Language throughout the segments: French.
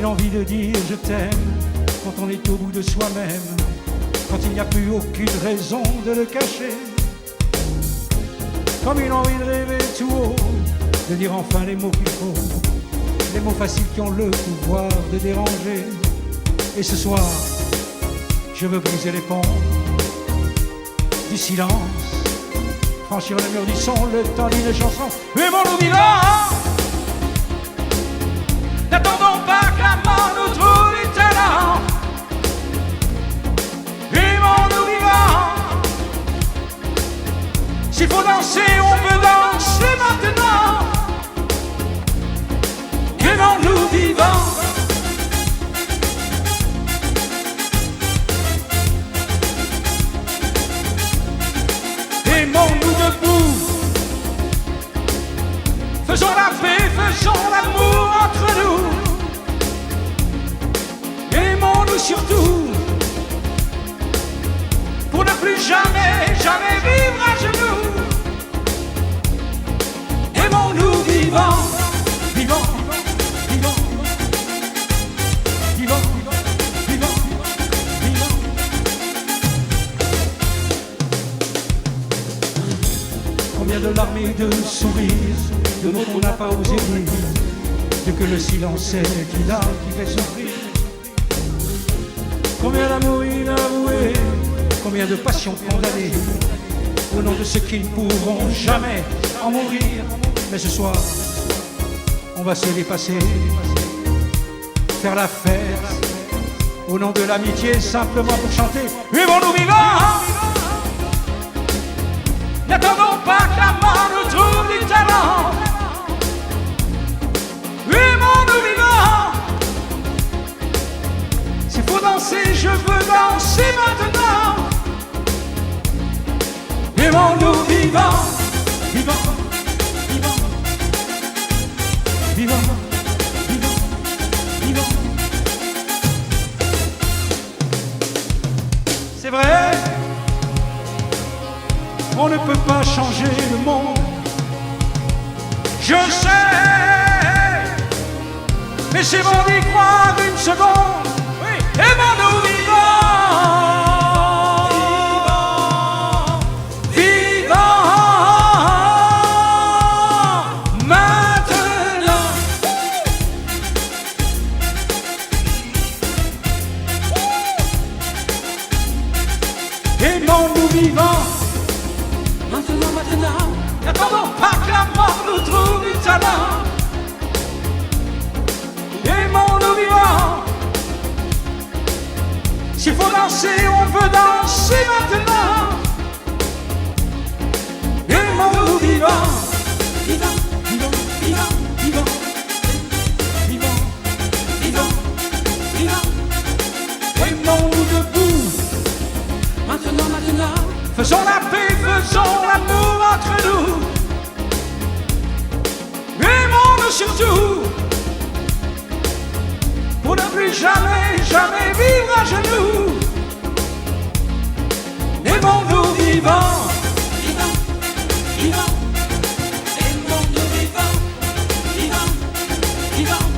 une envie de dire je t'aime quand on est au bout de soi-même, quand il n'y a plus aucune raison de le cacher. Comme une envie de rêver tout haut, de dire enfin les mots qu'il faut, les mots faciles qui ont le pouvoir de déranger. Et ce soir, je veux briser les ponts du silence, franchir le mur du son, le temps d'une chanson. Aimons-nous vivants, n'attendons pas que la mort nous trouve du talent. Aimons-nous vivants, s'il faut danser, on peut danser maintenant. Aimons-nous vivants. Aimons-nous debout, faisons la paix, faisons l'amour entre nous. Aimons-nous surtout, pour ne plus jamais, jamais vivre à genoux. Aimons-nous vivants, vivants, vivants, vivants, vivants, vivants. Combien de larmes et de sourires, de mots qu'on n'a pas osé dire, de que le silence est une âme qui fait souffrir. Combien d'amour inavoué, combien de passions condamnées, au nom de ceux qui ne pourront jamais en mourir. Mais ce soir, on va se dépasser, faire la fête, au nom de l'amitié, simplement pour chanter. Vivons-nous vivants, n'attendons pas que la mort nous trouve du talent. Vivons-nous vivants, s'il faut danser, je veux danser maintenant. Vivons-nous vivants, vivants, vivants, vivants, vivants, vivants. C'est vrai, on ne peut pas changer le monde, je sais, mais c'est bon d'y croire une seconde. Oui. Aimons-nous vivants. Aimons-nous vivants, maintenant, maintenant, n'attendons pas que la mort nous trouve du talent. Aimons-nous vivants, s'il faut danser, on veut danser maintenant. Aimons-nous vivants, vivants, vivants, vivants, vivants, vivants, vivants, vivants. Aimons-nous debout, maintenant, maintenant, faisons la paix, faisons l'amour entre nous. Aimons-nous surtout, pour ne plus jamais, jamais vivre à genoux. Aimons-nous vivants, vivants, vivants. Aimons-nous vivants, vivants, vivants.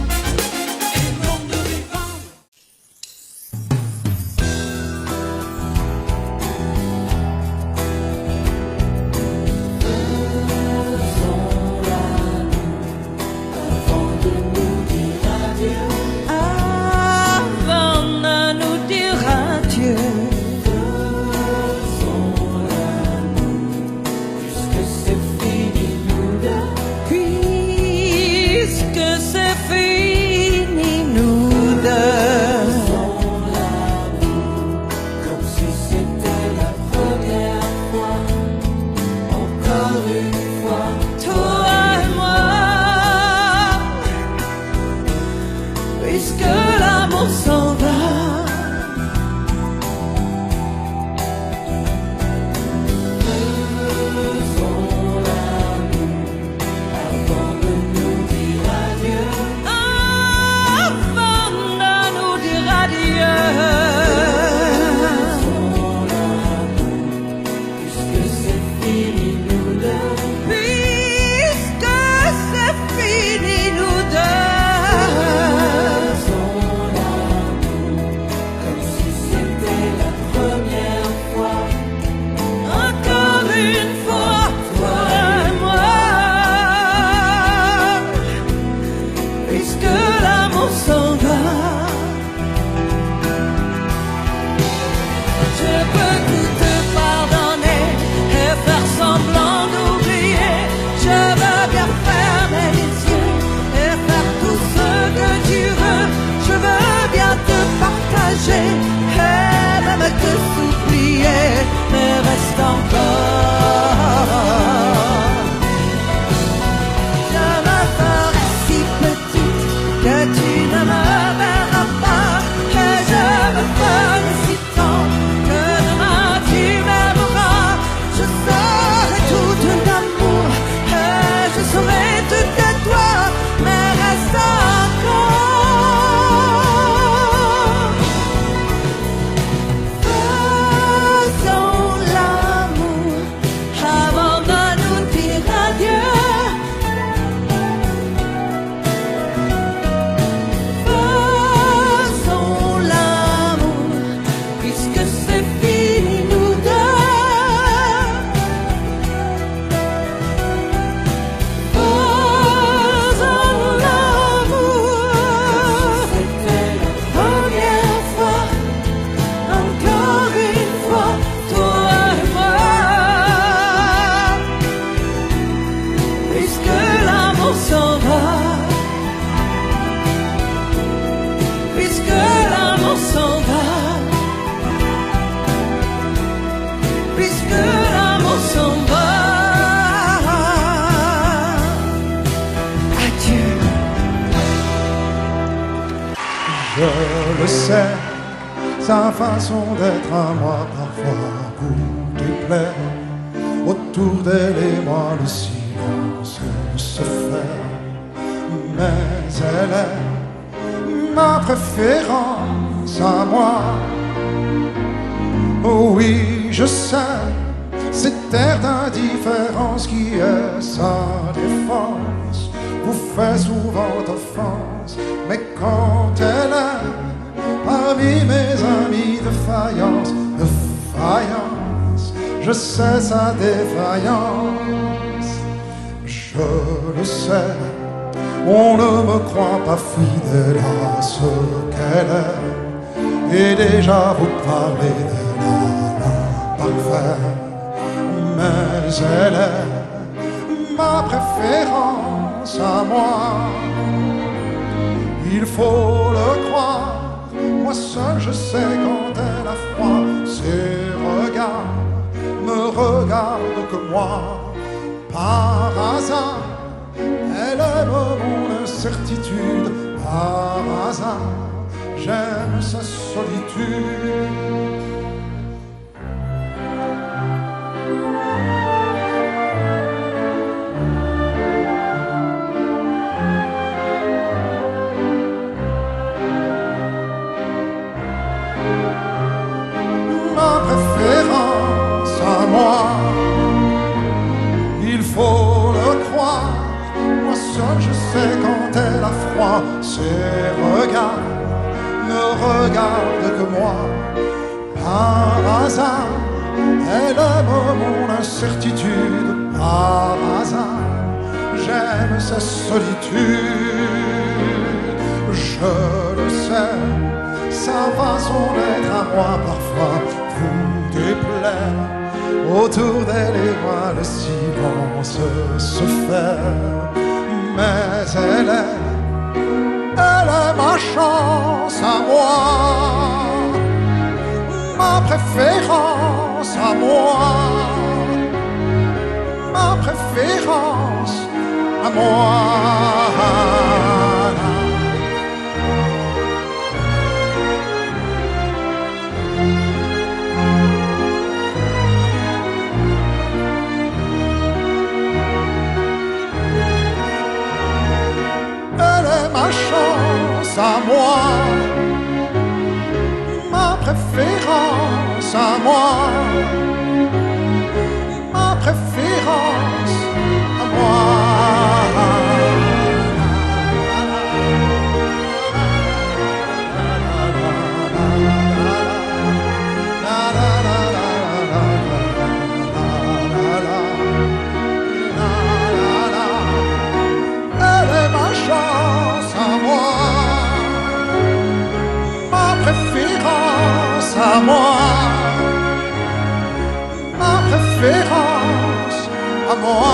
Aimons-nous vivants. Avant le sais, sa façon d'être à moi parfois vous déplaît. Autour d'elle et moi le silence se fait, mais elle est ma préférence à moi. Oh oui, je sais, cette air d'indifférence qui est sa défense vous fait souvent offense, mais quand elle est parmi mes amis de faïence, je sais sa défaillance. Je le sais, on ne me croit pas fidèle à ce qu'elle est, et déjà vous parlez de l'imparfait, mais elle est ma préférence à moi. Il faut le croire, moi seul je sais quand elle a froid. Ses regards me regardent que moi. Par hasard, elle aime mon incertitude. Par hasard, j'aime sa solitude. Il faut le croire, moi seul je sais quand elle a froid. Ses regards ne regardent que moi. Par hasard, elle aime mon incertitude. Par hasard, j'aime sa solitude. Je le sais, sa façon d'être à moi parfois vous déplaît. Autour d'elle et moi le silence se fait, mais elle est ma chance à moi, ma préférence à moi, ma préférence à moi. Ma chance à moi, ma préférence à moi, ma préférence à moi. À moi, ma préférence à moi.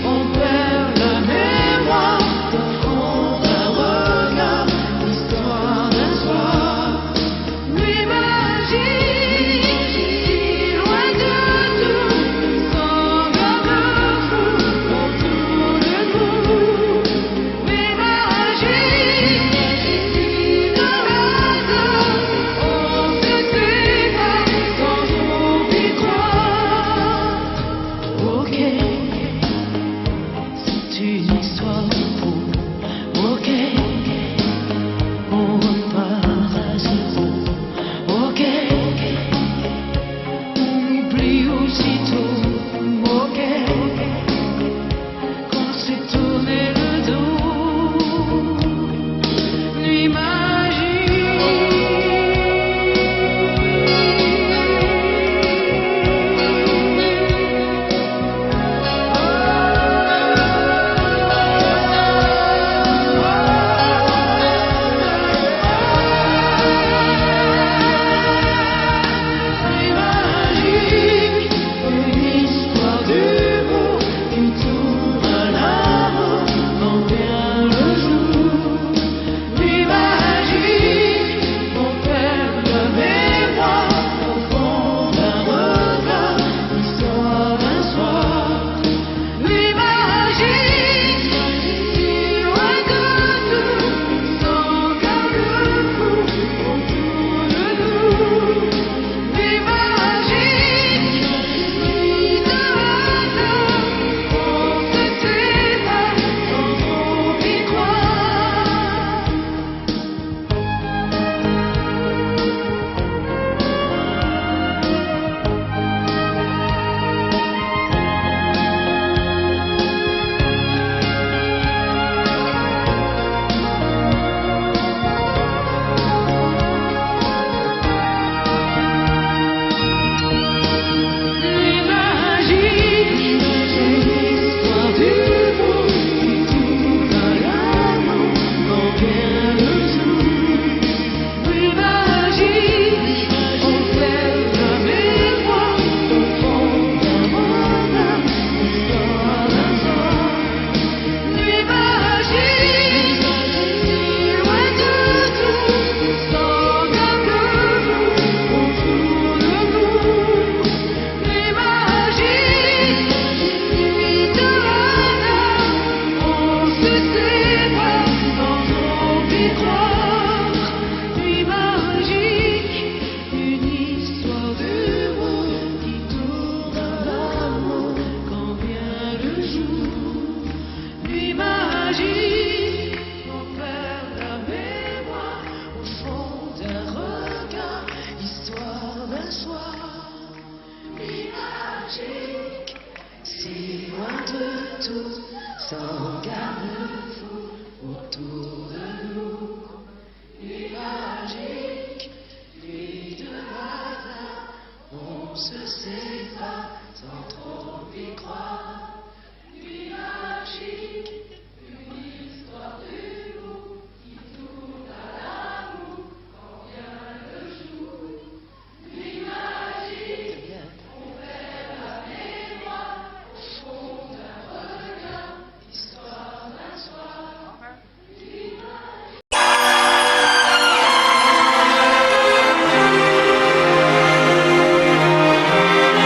On perd la mémoire de front à regard.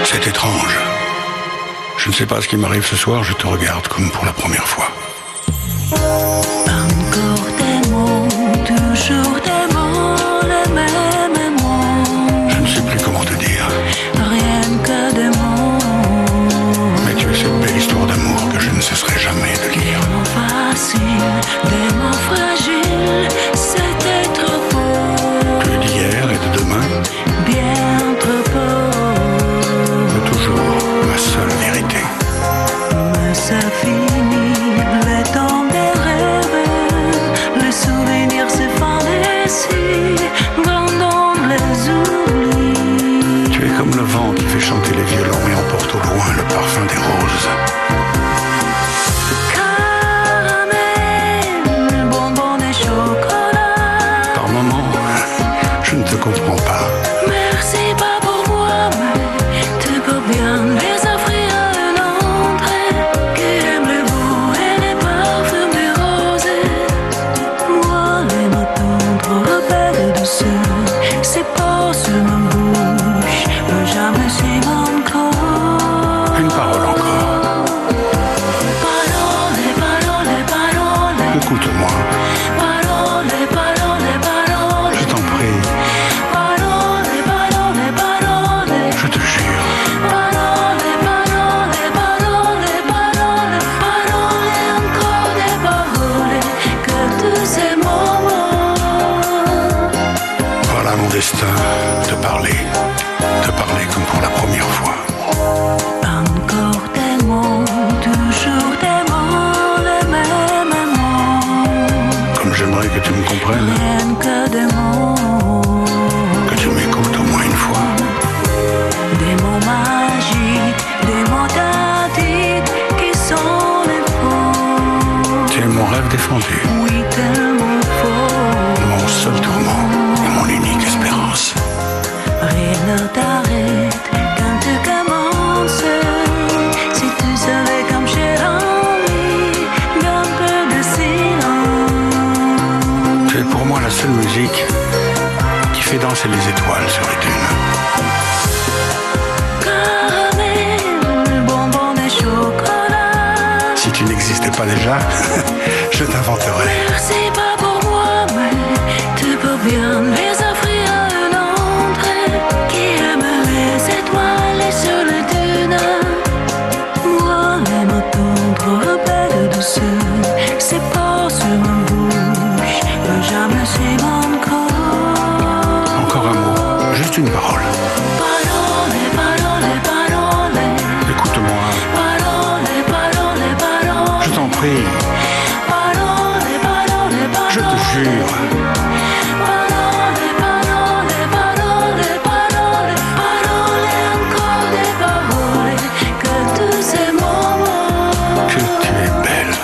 C'est étrange. Je ne sais pas ce qui m'arrive ce soir, je te regarde comme pour la première fois. Encore des mots, toujours des mots, les mêmes mots. Je ne sais plus comment te dire. Rien que des mots. Mais tu es cette belle histoire d'amour que je ne cesserai jamais de lire. Des mots faciles, des mots fragiles, c'était trop beau. Plus d'hier et de demain, Bien trop beau. mais toujours ma seule vérité. Mais ça finit, le temps des rêves, les souvenirs se fantasient, quand on les oublie. Tu es comme le vent qui fait chanter les violons et emporte au loin le parfum des roses. Caramel, bonbons et chocolat. Par moments, je ne te comprends pas. Merci pas pour moi, mais tu peux bien les offrir à un autre qui aime le goût et les parfums des roses. Moi, les matins trop rebelles de douceur, c'est pas sur ma bouche, mais jamais sur mon corps. Une parole encore. Parole, parole, parole. Écoute-moi, Parole, parole, parole. je t'en prie, Parole, parole, parole. je te jure. Parole, parole, parole, parole. Parole et encore des paroles. Que tous ces moments. Voilà mon destin, te parler comme pour la première fois. Encore des mots, toujours des mots, les mêmes mots. Comme j'aimerais que tu me comprennes, Rien que des mots. que tu m'écoutes au moins une fois. Des mots magiques, des mots tactiques qui sont les faux. Tu es mon rêve défendu, Oui, tellement faux. mon seul tourment et mon unique espérance. Rien ne t'arrête quand tu commences. Si tu savais comme j'ai envie d'un peu de silence. Tu es pour moi la seule musique qui fait danser les étoiles sur les dunes. Caramel, bonbons et chocolat. Si tu n'existais pas déjà, je t'inventerai. Merci pas pour moi, mais tu peux bien les offrir à un autre qui aime les étoiles et sur les dunes. Moi, les matins trop rebelles de douceur, c'est pas sur ma bouche, mais jamais sur mon corps. Encore un mot, juste une parole. Parole, parole, parole. Écoute-moi, Parole, parole, parole. je t'en prie, Parole, parole, parole. je te jure. Parole, parole, parole, parole. Parole et encore des paroles. Que tous ces moments. Que tu es belle,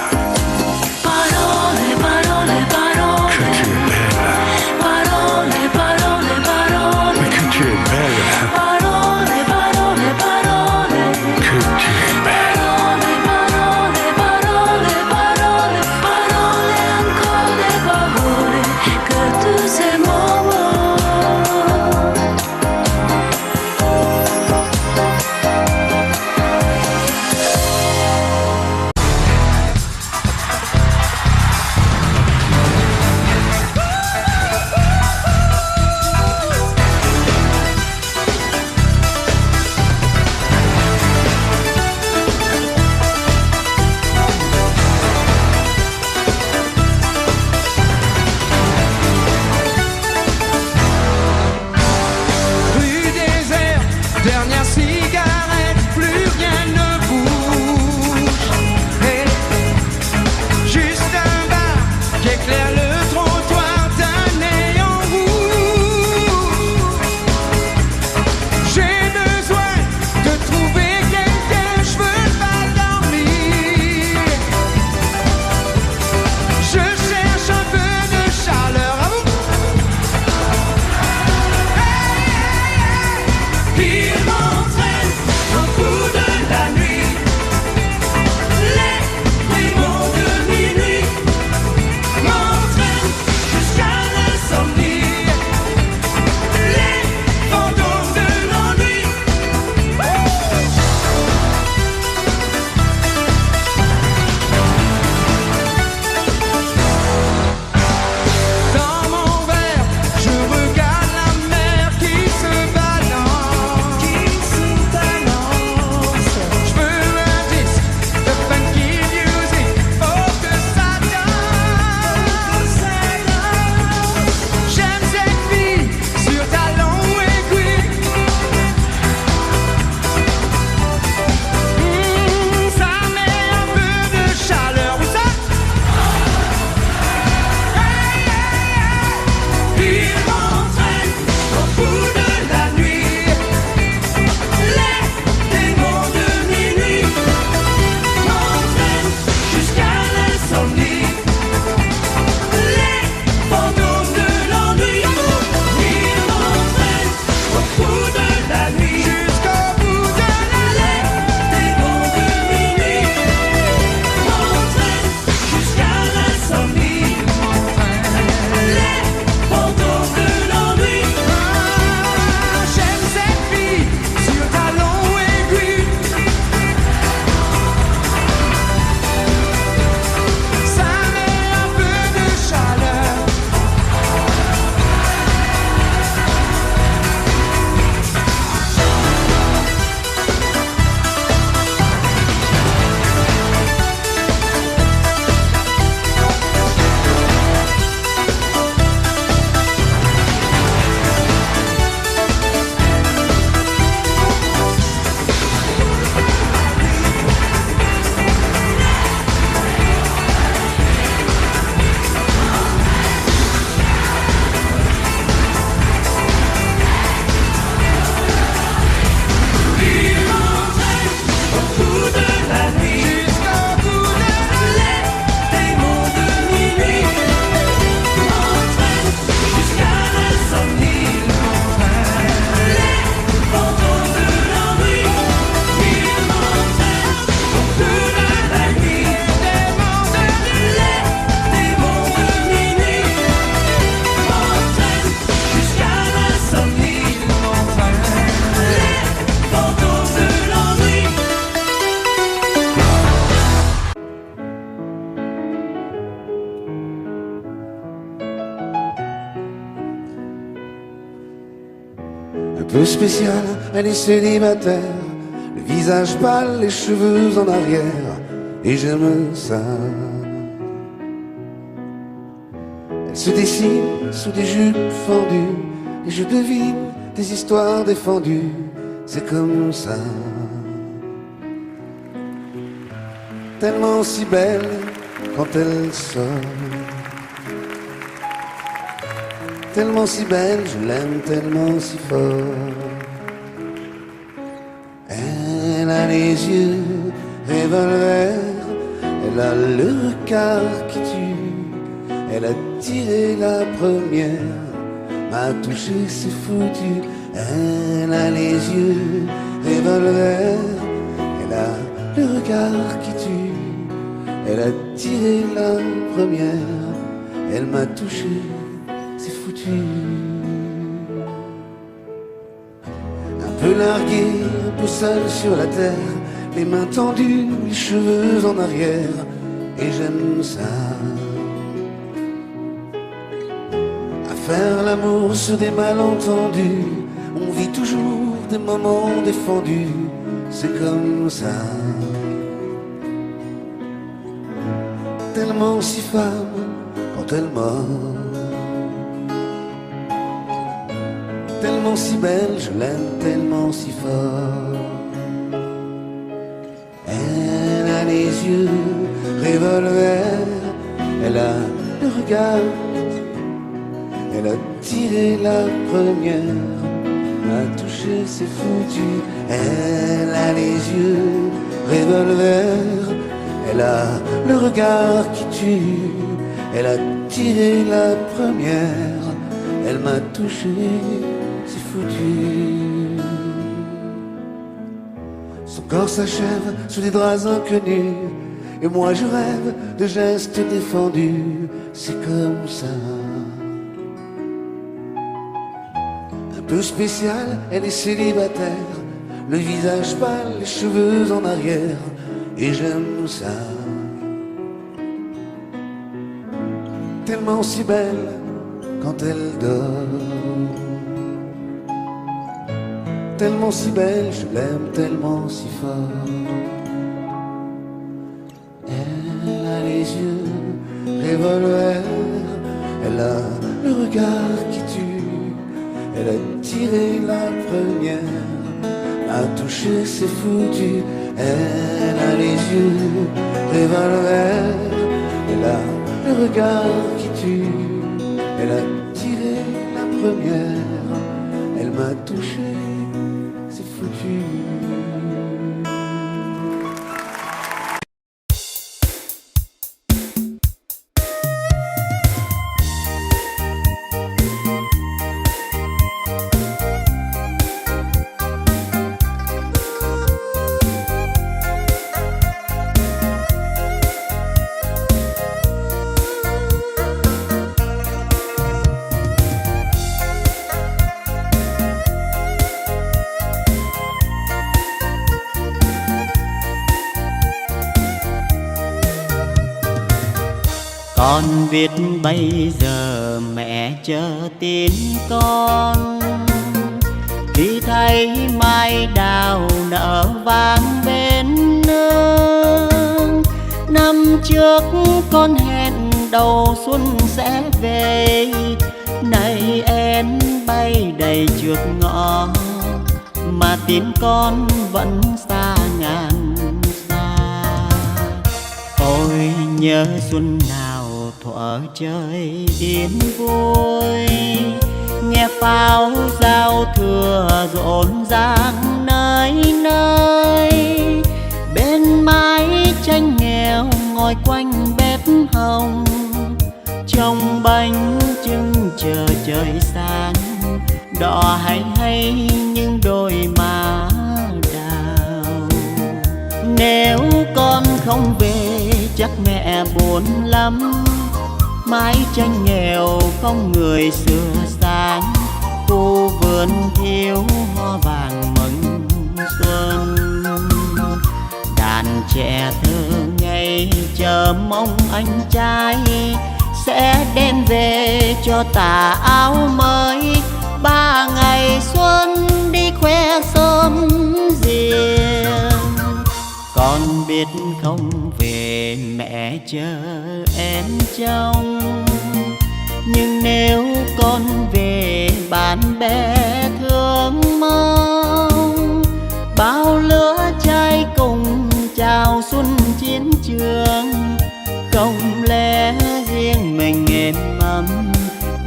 Parole, parole, parole. que tu es belle, Parole, parole, parole. mais que tu es belle, Parole, parole, parole. que tu es belle. Parole, parole, parole, parole. Parole et encore des paroles. Que peu spéciale, elle est célibataire, le visage pâle, les cheveux en arrière, et j'aime ça. Elle se dessine sous des jupes fendues, et je devine des histoires défendues, c'est comme ça. Tellement si belle quand elle sort, tellement si belle, je l'aime tellement si fort. Elle a les yeux revolver, elle a le regard qui tue, elle a tiré la première, m'a touché, c'est foutu. Elle a les yeux revolver, elle a le regard qui tue, elle a tiré la première, elle m'a touché, c'est foutu. Un peu largué, un peu seul sur la terre, les mains tendues, les cheveux en arrière, et j'aime ça. À faire l'amour sur des malentendus, on vit toujours des moments défendus, c'est comme ça. Tellement si femme quand elle mord, tellement si belle, je l'aime tellement si fort. Elle a les yeux revolver, elle a le regard, elle a tiré la première, m'a touché, c'est foutu. Elle a les yeux revolver, elle a le regard qui tue, elle a tiré la première, elle m'a touché, c'est foutu. Son corps s'achève sous des draps inconnus, et moi je rêve de gestes défendus, c'est comme ça. Un peu spéciale, elle est célibataire, le visage pâle, les cheveux en arrière, et j'aime ça. Tellement si belle quand elle dort, tellement si belle, je l'aime tellement si fort. Elle a les yeux revolver, elle a le regard qui tue, elle a tiré la première, m'a touché, c'est foutu. Elle a les yeux revolver, elle a le regard qui tue, elle a tiré la première, elle m'a touché, c'est foutu. Con biết bây giờ mẹ chờ tin con, khi thấy mai đào nở vàng bên nương. Năm trước con hẹn đầu xuân sẽ về, nay én bay đầy trước ngõ, mà tin con vẫn xa ngàn xa. Ôi nhớ xuân nào thuở trời yên vui, nghe pháo giao thừa rộn ràng nơi nơi. Bên mái tranh nghèo ngồi quanh bếp hồng, trông bánh trưng chờ trời sáng, đỏ hay hay những đôi má đào. Nếu con không về chắc mẹ buồn lắm, mái tranh nghèo không người xưa sáng, khu vườn thiếu hoa vàng mừng xuân. Đàn trẻ thơ ngây chờ mong anh trai sẽ đem về cho tà áo mới 3 ngày xuân. biết không về mẹ chờ em trông, nhưng nếu con về bạn bè thương mong. Bao lứa trai cùng chào xuân chiến trường, không lẽ riêng mình êm ấm.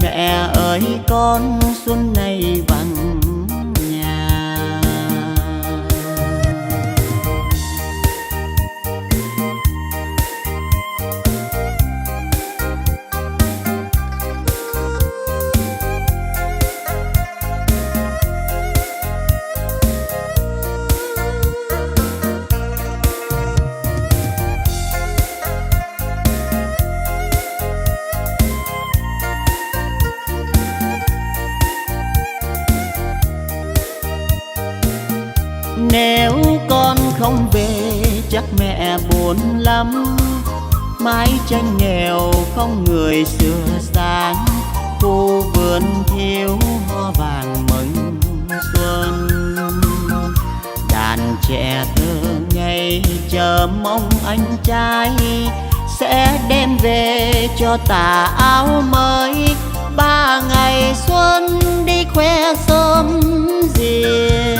Mẹ ơi con xuân này vắng nhà. Nếu con không về chắc mẹ buồn lắm. Mái tranh nghèo không người sửa sáng, khu vườn thiếu hoa vàng mừng xuân. Đàn trẻ thơ ngây chờ mong anh trai sẽ đem về cho tà áo mới. 3 ngày xuân đi khoe sớm riêng.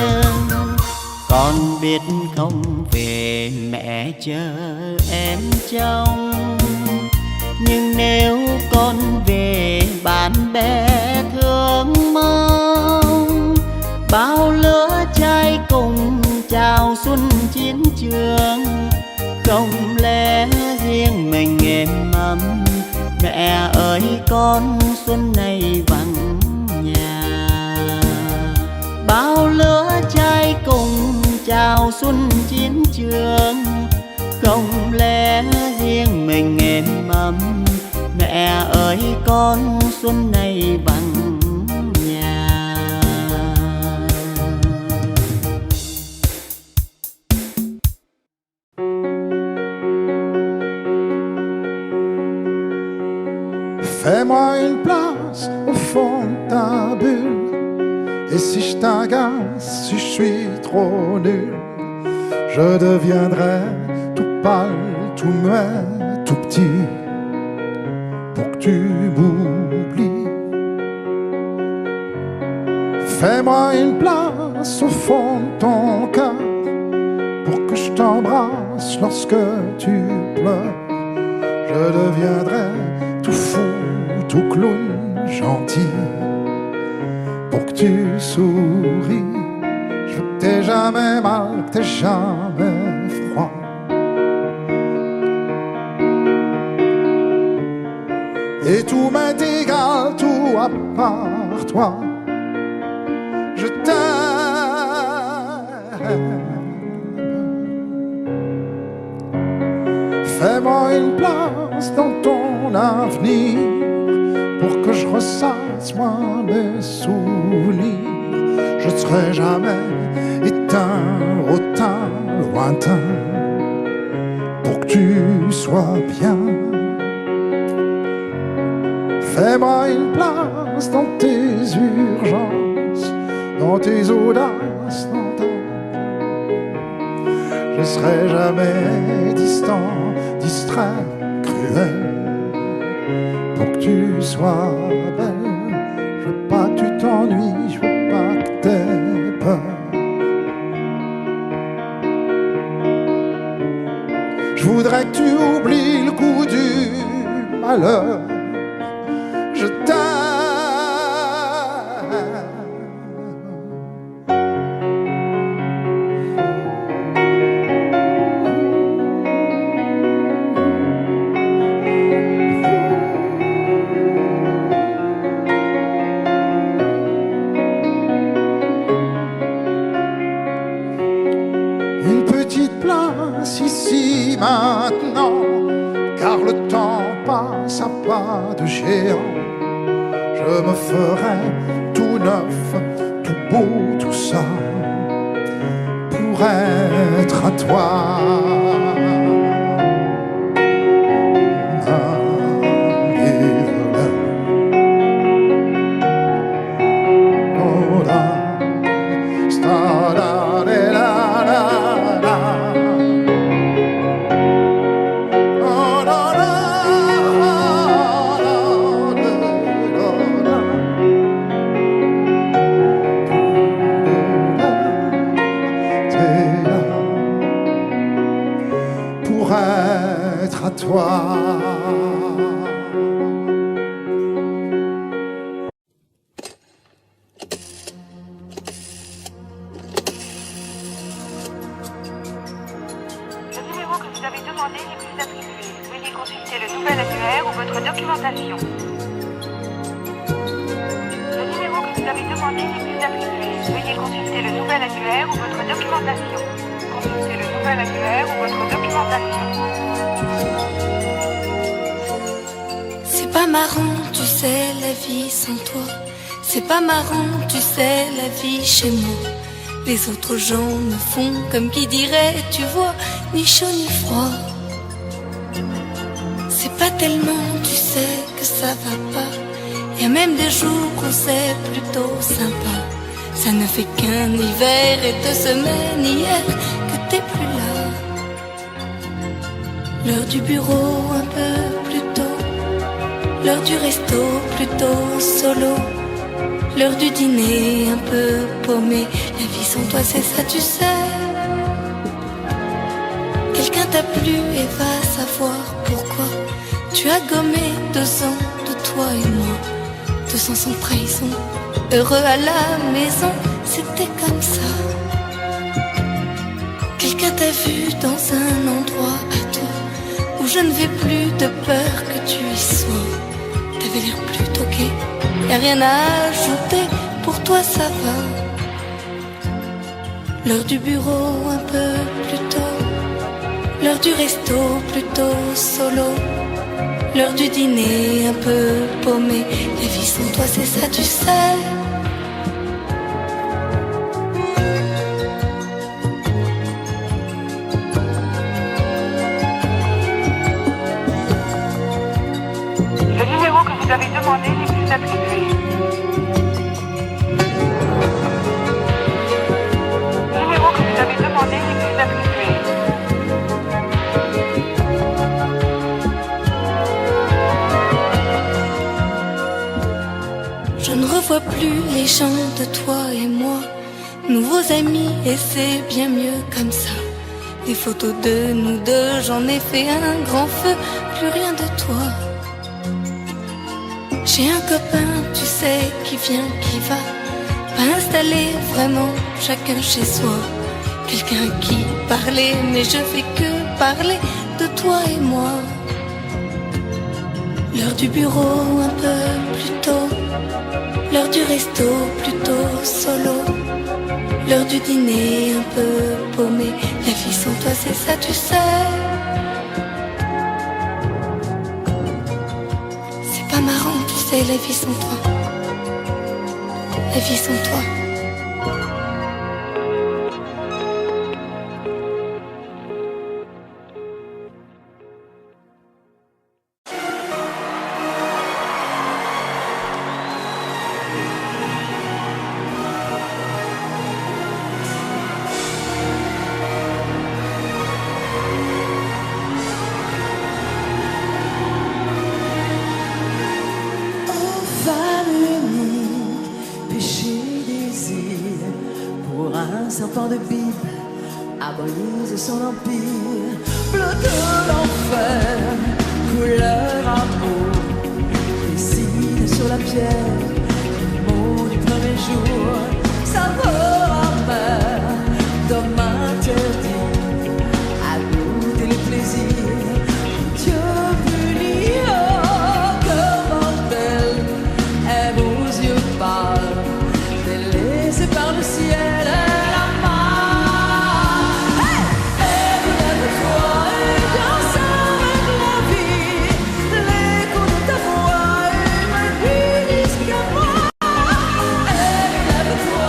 Con biết không về mẹ chờ em trông, nhưng nếu con về bạn bè thương mong. Bao lứa trai cùng chào xuân chiến trường, không lẽ riêng mình êm ấm. Mẹ ơi con xuân này vắng nhà. Bao lứa trai cùng chào xuân chiến trường, không lẽ riêng mình êm ấm. Mẹ ơi con xuân này vắng nhà. Fais-moi une place au fond de ta bulle. Et si je t'agace, si je suis trop nul, je deviendrai tout pâle, tout muet, tout petit, pour que tu m'oublies. Fais-moi une place au fond de ton cœur, pour que je t'embrasse lorsque tu pleures. Je deviendrai tout fou, tout clown, gentil, pour que tu souris. Je veux que t'aies jamais mal, que t'aies jamais froid. Et tout m'est égal, tout à part toi. Je t'aime. Fais-moi une place dans ton avenir, pour que je ressasse moi mes souvenirs. Je ne serai jamais éteint, autant lointain, pour que tu sois bien. Fais-moi une place dans tes urgences, dans tes audaces, dans ta... Je ne serai jamais distant, distrait, cruel, pour que tu sois belle. Je veux pas que tu t'ennuies, je veux pas que t'aies peur. Je voudrais que tu oublies le goût du malheur. Je t'aime. Une petite place ici maintenant, car le temps passe à pas de géant. Je me ferai tout neuf, tout beau, tout ça, pour être à toi. toi. Le numéro que vous avez demandé n'est plus attribué. Veuillez consulter le nouvel annuaire ou votre documentation. Le numéro que vous avez demandé n'est plus attribué. Veuillez consulter le nouvel annuaire ou votre documentation. Consultez le nouvel annuaire ou votre documentation. C'est pas marrant, tu sais, la vie sans toi. C'est pas marrant, tu sais, la vie chez moi. Les autres gens me font comme qui dirait, tu vois, ni chaud ni froid. C'est pas tellement, tu sais, que ça va pas. Y a même des jours où c'est plutôt sympa. Ça ne fait qu'un hiver et 2 semaines hier que t'es plus là. L'heure du bureau un peu plus tôt, l'heure du resto plutôt solo, l'heure du dîner un peu paumé. La vie sans toi c'est ça tu sais. Quelqu'un t'a plu et va savoir pourquoi. Tu as gommé 2 ans de toi et moi. 2 ans sans trahison, heureux à la maison, c'était comme ça. Quelqu'un t'a vu dans un endroit à toi où je ne vais plus de peur que tu y sois. T'avais l'air plutôt gai, y'a rien à ajouter, pour toi ça va. L'heure du bureau un peu plus tôt, l'heure du resto plutôt solo, l'heure du dîner un peu paumé. La vie sans toi c'est ça tu sais. Le numéro que vous avez demandé n'est plus attribué. Le numéro que vous avez demandé n'est plus attribué. Je ne revois plus les gens de toi et moi, nouveaux amis et c'est bien mieux comme ça. Des photos de nous deux, j'en ai fait un grand feu, plus rien de toi. J'ai un copain, tu sais, qui vient, qui va, pas installé vraiment, chacun chez soi. Quelqu'un qui parlait, mais je fais que parler de toi et moi. L'heure du bureau un peu plus tôt, l'heure du resto plutôt solo, l'heure du dîner un peu paumé. La vie sans toi c'est ça tu sais. C'est pas marrant tu sais la vie sans toi. La vie sans toi. Serpent de Bible abolise son empire, bleu de l'enfer, couleur amour, dessine sur la pierre les mots du premier jour, saveur amère, d'homme interdit, à goûter les plaisirs, Dieu punit, oh, que mortel, aime aux yeux pâles, délaissé par le ciel. Lève-toi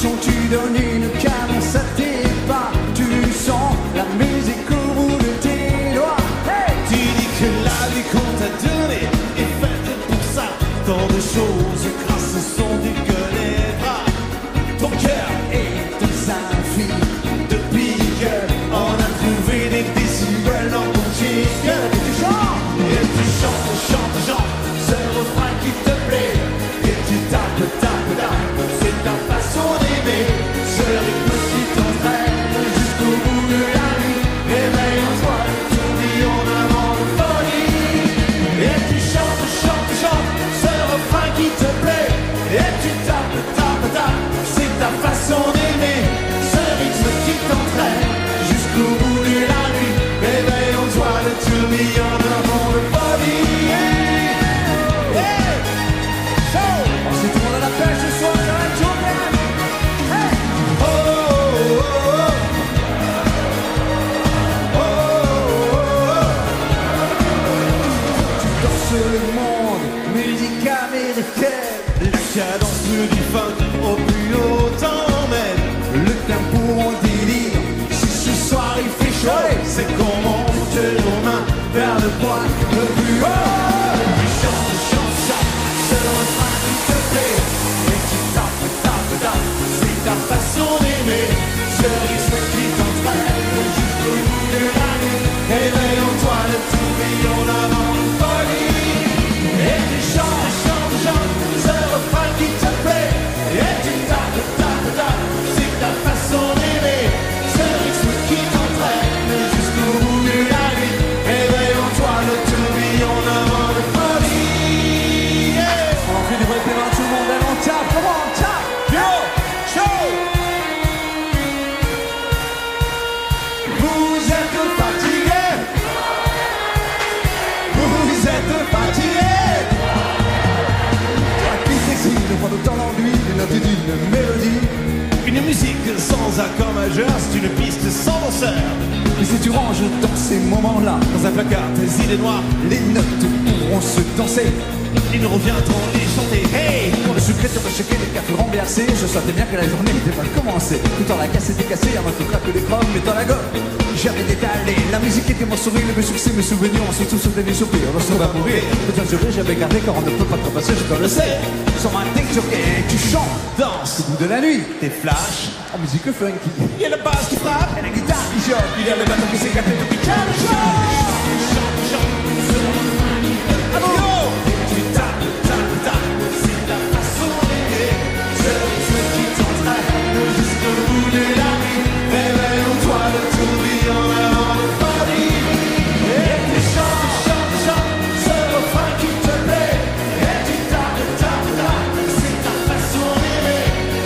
son, tu donnes une cadence à tes pas. Tu sens la musique au bout de tes doigts. Hey, Tu dis que la vie qu'on t'a donnée est faite pour ça. Tant de choses grâce au son du que les bras. Ton cœur et tes infis. depuis que on a trouvé des décibels dans ton jingle. Et tu chantes. Et tu chantes, chantes, chantes ce refrain qui te plaît. Et tu tapes, tapes, tapes, c'est ta façon d'aimer. Ce rythme qui t'entraîne jusqu'au bout de la nuit. Réveille en toi le tourbillon d'un vent de folie. Et tu chantes, chantes, chantes ce refrain qui te plaît. Et tu tapes, tapes, tapes, c'est ta façon d'aimer. Ce rythme qui t'entraîne jusqu'au bout de la nuit. Réveille en toi le tourbillon d'un vent de folie. Hey! So! Si tout le monde à la pêche ce soir, ça va être chaud, bien. Hey! Oh, oh, oh, oh, oh, oh. Danse le monde, musique américaine. La cadence du funk au plus haut t'emmène. Le tempo en délire. Si ce soir il fait chaud, c'est qu'on monte nos mains vers le point le plus haut. Tu chantes, chantes, chantes, ce refrain qui te plaît. Et tu tapes, tapes, tapes, c'est ta façon d'aimer. Ce rythme qui t'entraîne jusqu'au bout de la nuit. Éveille en toi le tourbillon d'un vent de folie. Et tu chantes, chantes, chantes, ce refrain qui te plaît. Et tu tapes, tapes, tapes, c'est ta façon d'aimer. Ce rythme qui t'entraîne jusqu'au bout de la nuit. Éveille en toi le tourbillon d'un vent de folie. Yeah. On fait du vrai périn, tout le monde, allez, on tape, comment on tape? Yo, show. Vous êtes fatigué. Vous êtes fatigué. La piste exige de prendre autant l'ennui, les notes d'une mélodie. Une musique sans accord majeur, c'est une piste sans danseur. Et si tu ranges dans ces moments-là, Dans un placard, tes idées noires, les notes pourront se danser. ils nous reviendront les chanter. Hey! Pour le secret, on va checker les cartes renversées. Je sentais bien que la journée n'était pas commencée. Tout en la casse était cassée, un autre craque des chromes, mais dans la gomme. J'avais détalé, la musique était mon sourire, mes succès, mes souvenirs, ensuite tout sautait des soupirs. On va mourir, peut-être sourire, j'avais gardé car on ne peut pas trop passer, je dois le sais. Sur ma tête, tu chantes, Danse, au bout de la nuit, tes flashs. en musique funky. Il y a la basse qui frappe, Et la guitare qui chante, il y a le bateau qui s'éclate et tout qui chante. Chante, chante. Yo! Tu tapes, tapes, tapes, c'est ta façon d'aimer. Ce rythme qui t'entraîne jusqu'au bout de la nuit. Réveille en toi le tourbillon d'un vent de folie. Et tu chantes, chantes, chantes ce refrain qui te plaît. Et tu tapes, tapes, tapes, c'est ta façon d'aimer.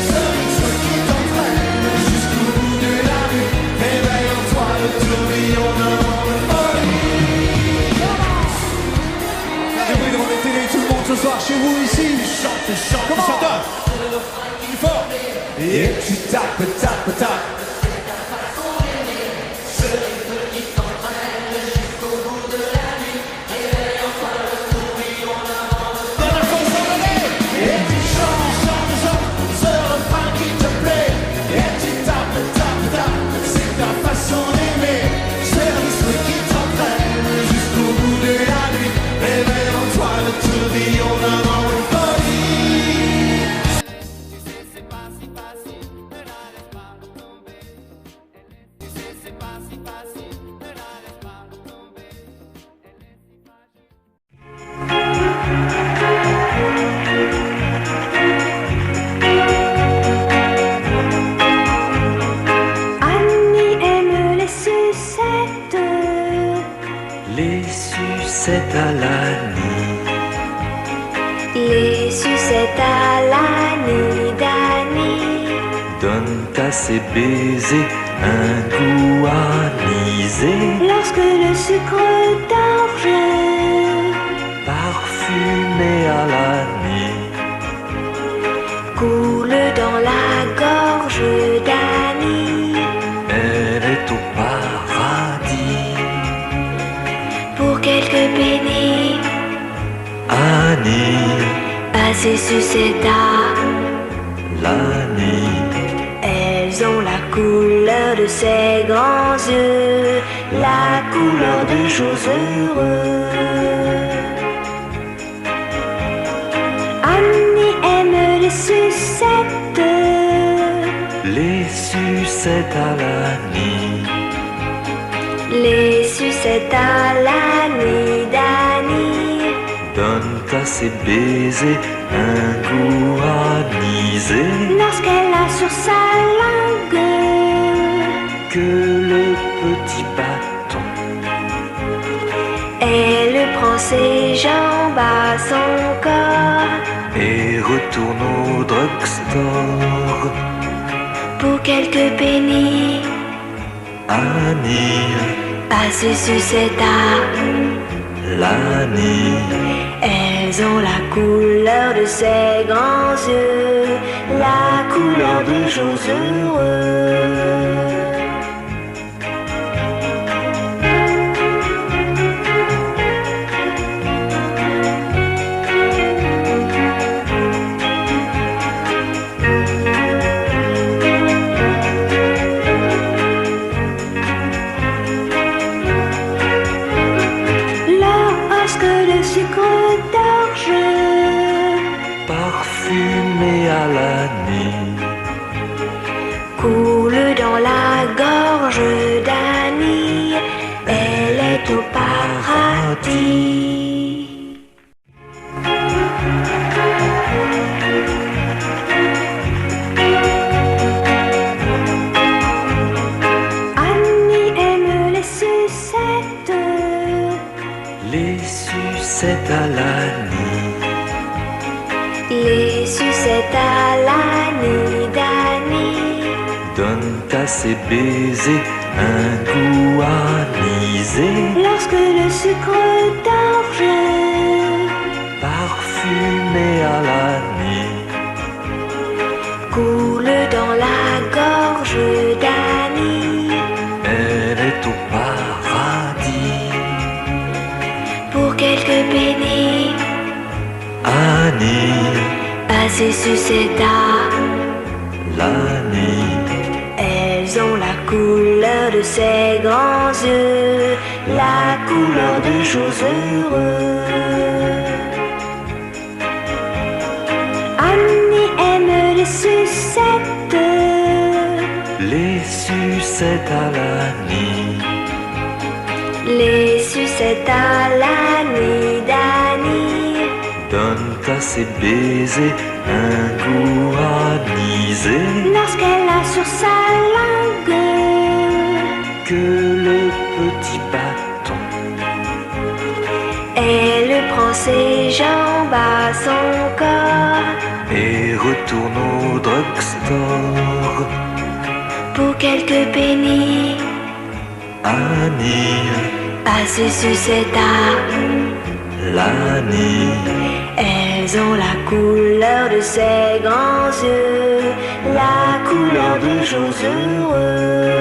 Ce rythme qui t'entraîne jusqu'au bout de la nuit. Réveille en toi le tourbillon d'un vent de folie. Et oui, devant les télés, tout le monde ce soir chez vous ici. Chante, chante, Comment? chante. Plus fort. Et tu tapes, tapes, tapes. Dans la force en aller. Et tu chantes, chantes, chantes ce refrain qui te plaît. Et tu tapes, tapes, tapes, c'est ta façon d'aimer. Ce rythme qui t'entraîne jusqu'au bout de la nuit. Réveille en toi le tourbillon d'un vent de folie. Annie aime les sucettes. Les sucettes à l'Annie, Les sucettes à l'Annie d'Annie. donnent à ses baisers un goût anisé, Lorsque le sucre d'orge parfumé à l'Annie, coule dans la gorge d'Annie. elle est au paradis. Pour quelques pennies, Annie, à ses sucettes à l'Annie, ses grands yeux, la couleur des jours heureux. Annie aime les sucettes à l'Annie, les sucettes à l'Annie d'Annie donnent à ses baisers un goût anisé. Lorsqu'elle a sur sa langue que le petit bâton, elle prend ses jambes à son corps et retourne au drugstore pour quelques pennies. Annie à ses sucettes à l'Annie, elles ont la couleur de ses grands yeux, la couleur de jours heureux. Parfumé à l'Annie, coule dans la gorge d'Annie, elle est au paradis. Annie aime les sucettes à l'Annie, les sucettes à l'Annie d'Annie donnent à ses baisers un goût anisé. Lorsque le sucre d'orge parfumé à l'Annie coule dans la gorge d'Annie, elle est au paradis pour quelques pennies. Annie à ses sucettes à l'Annie, elles ont la couleur de ses grands yeux, la couleur des jours heureux. Annie aime les sucettes à l'Annie, les sucettes à l'Annie d'Annie donnent à ses baisers un goût anisé. Lorsqu'elle a sur sa langue que le petit bâton, elle prend ses jambes à son corps et retourne au drugstore pour quelques pennies. Annie à ses sucettes à l'Annie, elles ont la couleur de ses grands yeux, la couleur de jours heureux.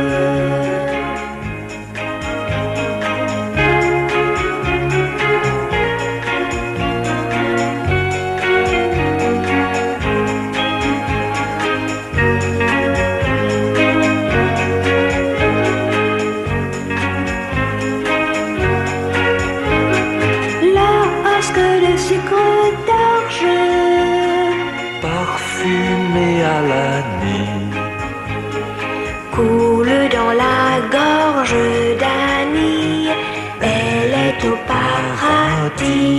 Parfumé à l'Annie, coule dans la gorge d'Annie, elle est au paradis.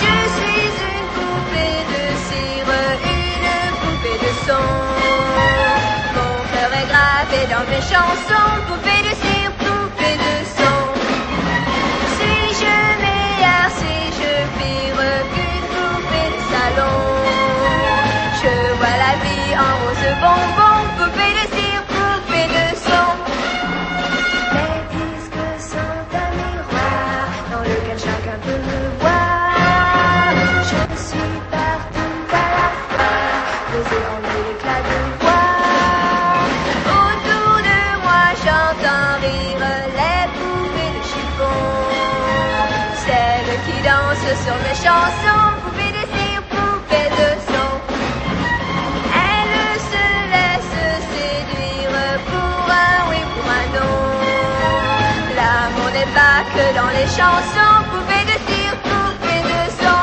Je suis une poupée de cire, une poupée de son. Mon cœur est gravé dans mes chansons, poupée de cire, poupée de son. Suis-je meilleure, suis-je pire qu'une poupée de salon? Je vois la vie en rose bonbon, poupée de cire, poupée de son. Les disques sont un miroir dans lequel chacun peut me voir. Je suis partout à la fois, posé en l'éclat de voix. Autour de moi chante sont mes chansons, poupées de cire, poupées de son. Elles se laissent séduire pour un oui, pour un non. L'amour n'est pas que dans les chansons, poupées de cire, poupées de son.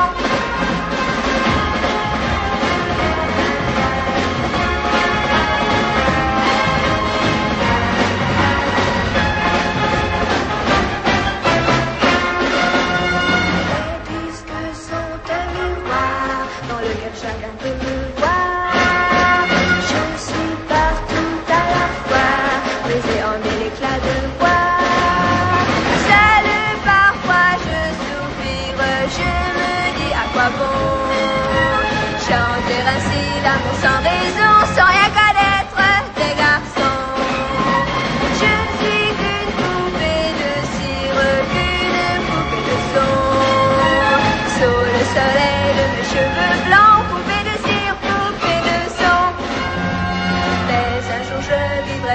Chacun peut me voir. Je suis partout à la fois, brisé en mille éclats de voix. Seule parfois je soupire, je me dis à quoi bon chanter ainsi l'amour sans raison, sans rien connaître des garçons. Je suis qu'une poupée de cire, qu'une poupée de son. Sous le soleil de mes cheveux blancs,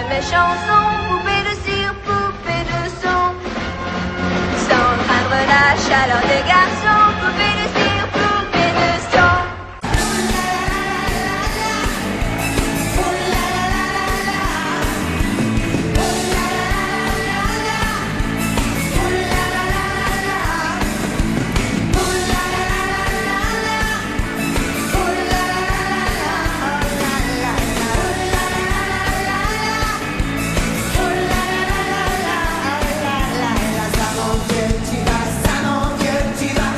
mes chansons, poupées de cire, poupées de son. Sans craindre la chaleur des garçons, poupées de cire, poupées de son. Ça m'engueule, tu vas,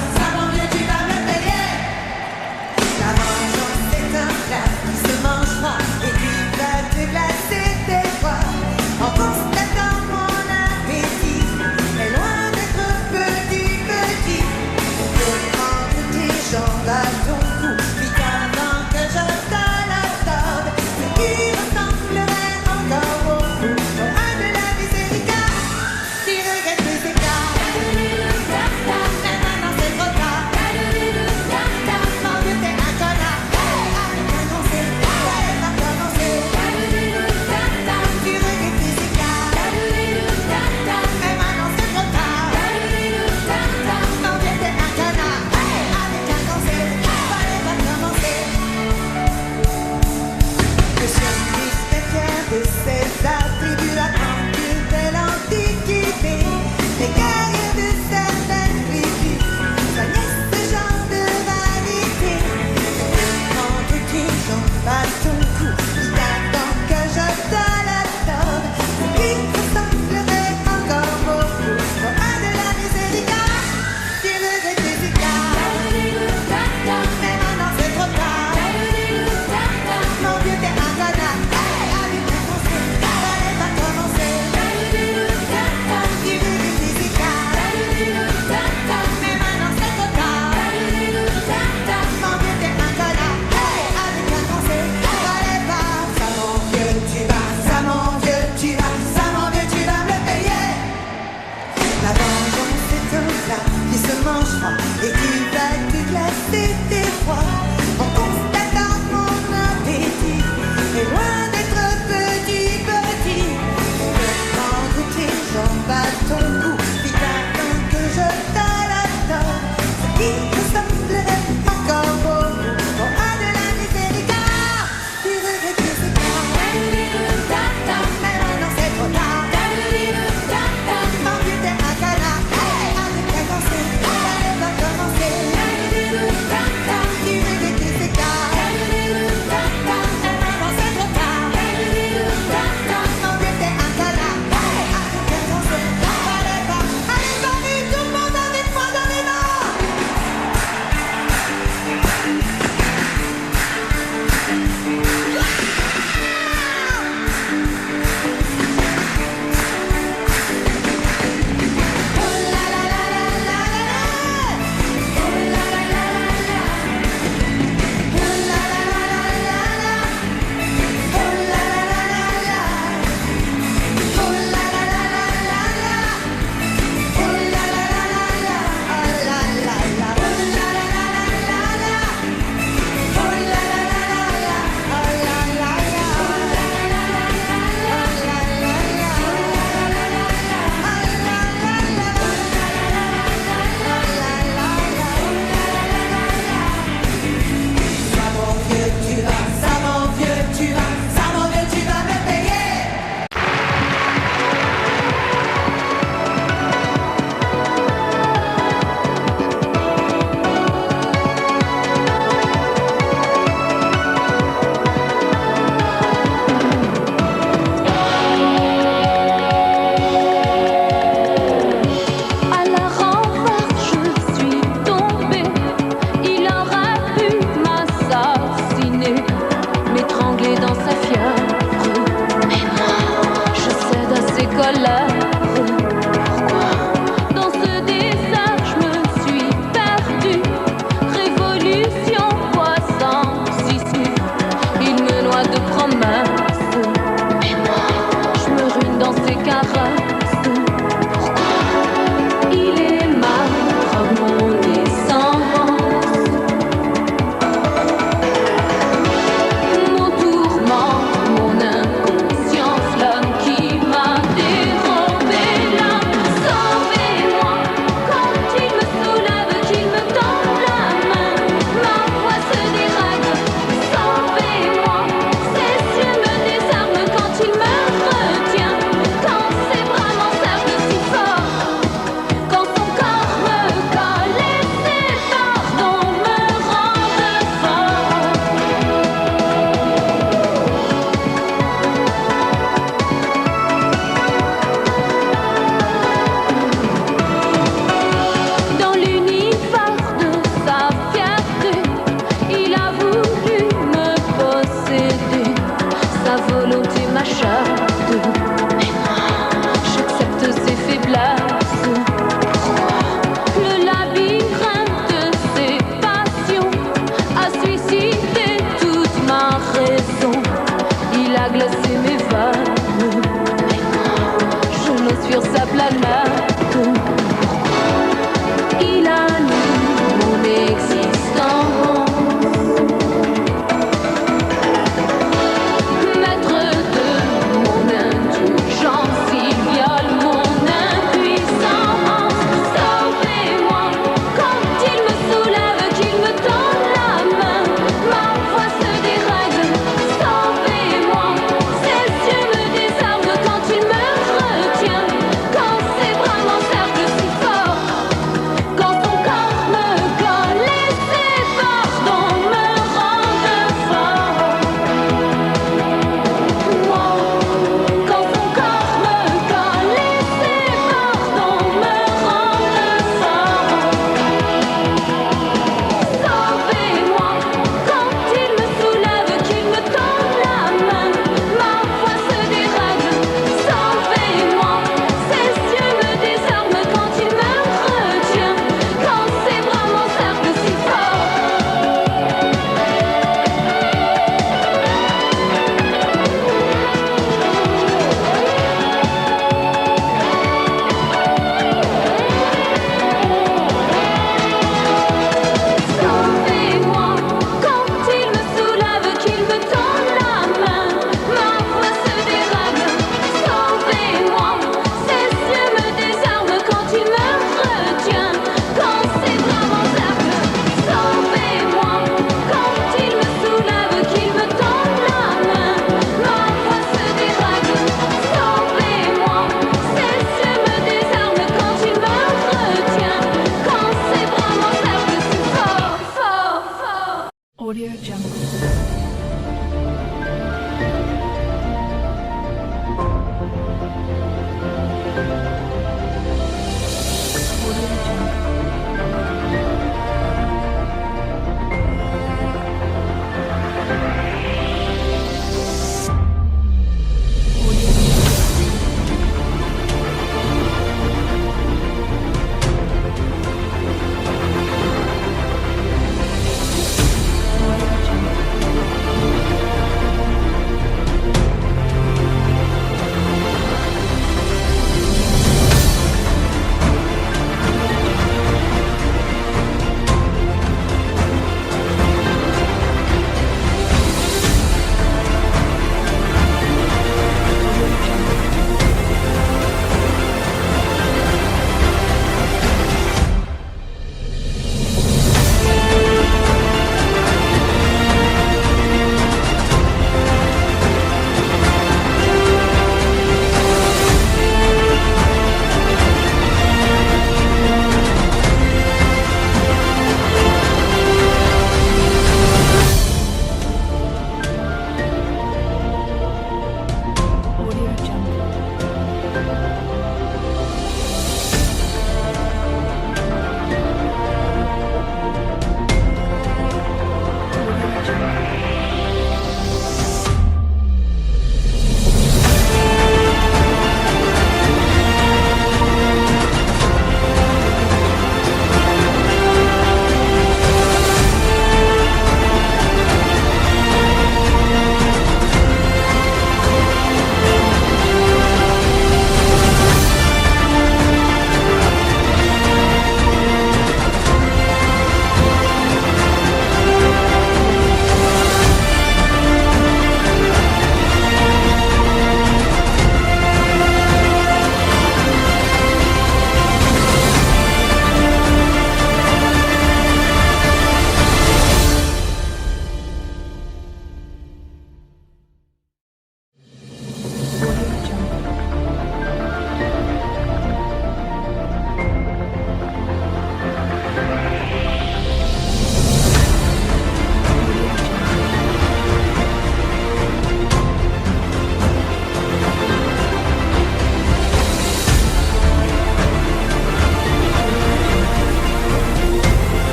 Quand ses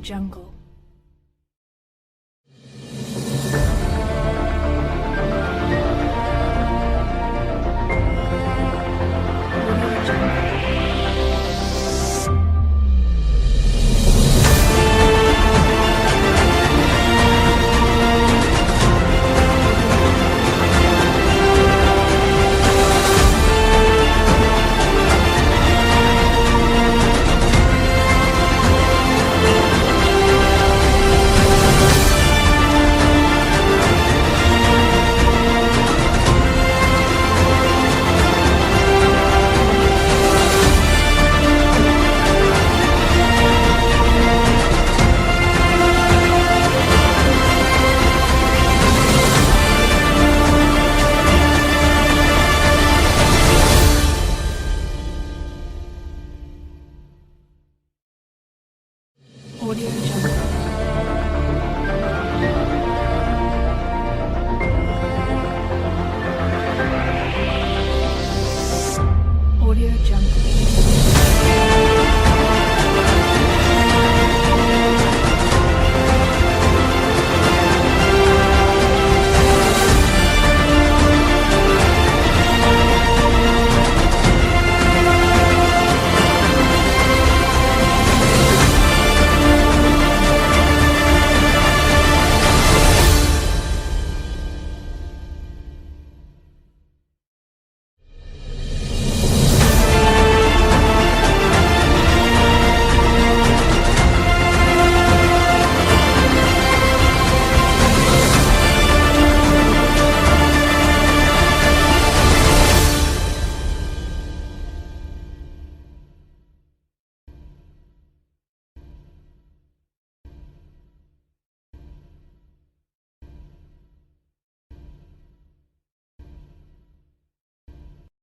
Jungle.